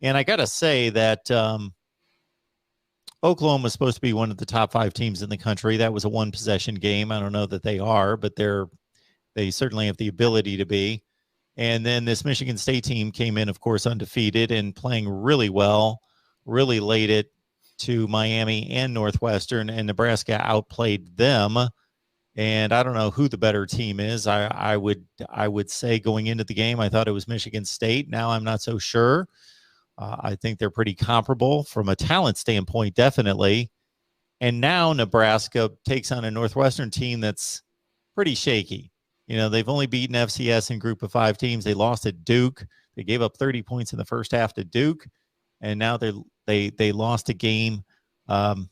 And I got to say that Oklahoma is supposed to be one of the top 5 teams in the country. That was a one-possession game. I don't know that they are, but they certainly have the ability to be. And then this Michigan State team came in, of course, undefeated and playing really well, really laid it to Miami and Northwestern, and Nebraska outplayed them. And I don't know who the better team is. I would say going into the game, I thought it was Michigan State. Now I'm not so sure. I think they're pretty comparable from a talent standpoint, definitely. And now Nebraska takes on a Northwestern team that's pretty shaky. You know, they've only beaten FCS in group of 5 teams. They lost at Duke. They gave up 30 points in the first half to Duke. And now they lost a game. Man,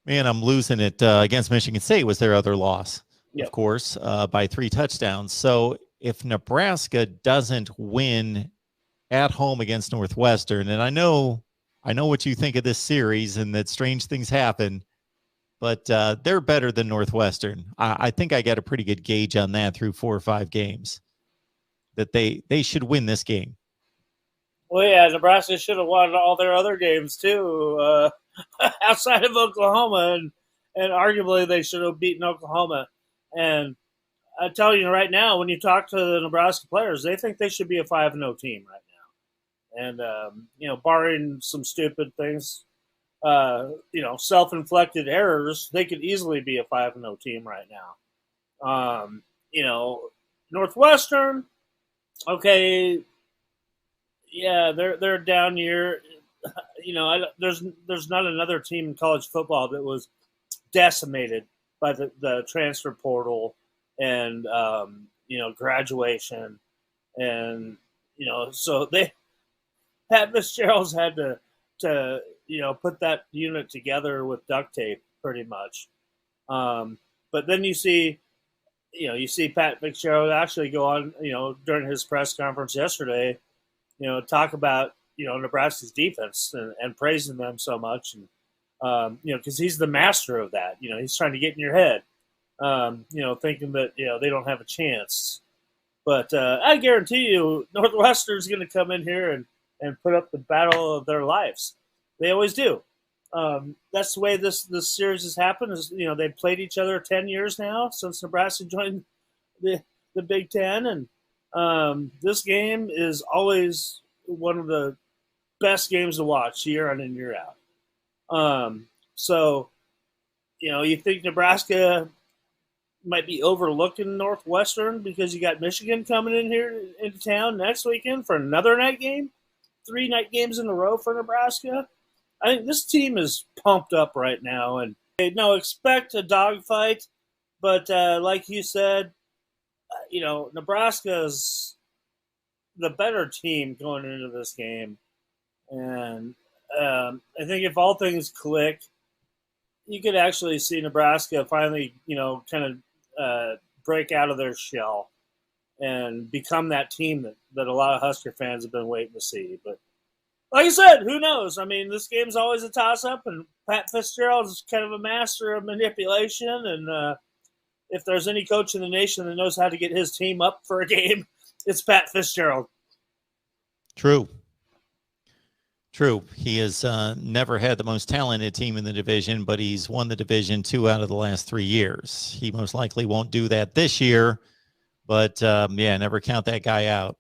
I'm losing it. Against Michigan State was their other loss, of course, by 3 touchdowns. So if Nebraska doesn't win at home against Northwestern, and I know what you think of this series and that strange things happen, but they're better than Northwestern. I think I got a pretty good gauge on that through 4 or 5 games, that they should win this game. Well, yeah, Nebraska should have won all their other games too, outside of Oklahoma, and arguably they should have beaten Oklahoma. And I tell you right now, when you talk to the Nebraska players, they think they should be a 5-0 team right now. And barring some stupid things, self-inflicted errors, they could easily be a 5-0 team right now. Northwestern, okay. Yeah, they're a down year. There's not another team in college football that was decimated by the transfer portal and graduation, and so Pat Fitzgerald's had to put that unit together with duct tape pretty much. But then you see Pat Fitzgerald actually go on during his press conference yesterday, talk about, Nebraska's defense and praising them so much. And, because he's the master of that. He's trying to get in your head, thinking that, they don't have a chance. But I guarantee you Northwestern's going to come in here and put up the battle of their lives. They always do. That's the way this series has happened. Is they've played each other 10 years now since Nebraska joined the Big Ten, and this game is always one of the best games to watch year in and year out. So you think Nebraska might be overlooking Northwestern because you got Michigan coming in here into town next weekend for another night game, 3 night games in a row for Nebraska. I think this team is pumped up right now, and expect a dogfight. But like you said, Nebraska's the better team going into this game, and I think if all things click, you could actually see Nebraska finally, kind of break out of their shell and become that team that a lot of Husker fans have been waiting to see. But like I said, who knows? I mean, this game's always a toss-up, and Pat Fitzgerald is kind of a master of manipulation. And if there's any coach in the nation that knows how to get his team up for a game, it's Pat Fitzgerald. True. He has never had the most talented team in the division, but he's won the division 2 out of the last 3 years. He most likely won't do that this year, but never count that guy out.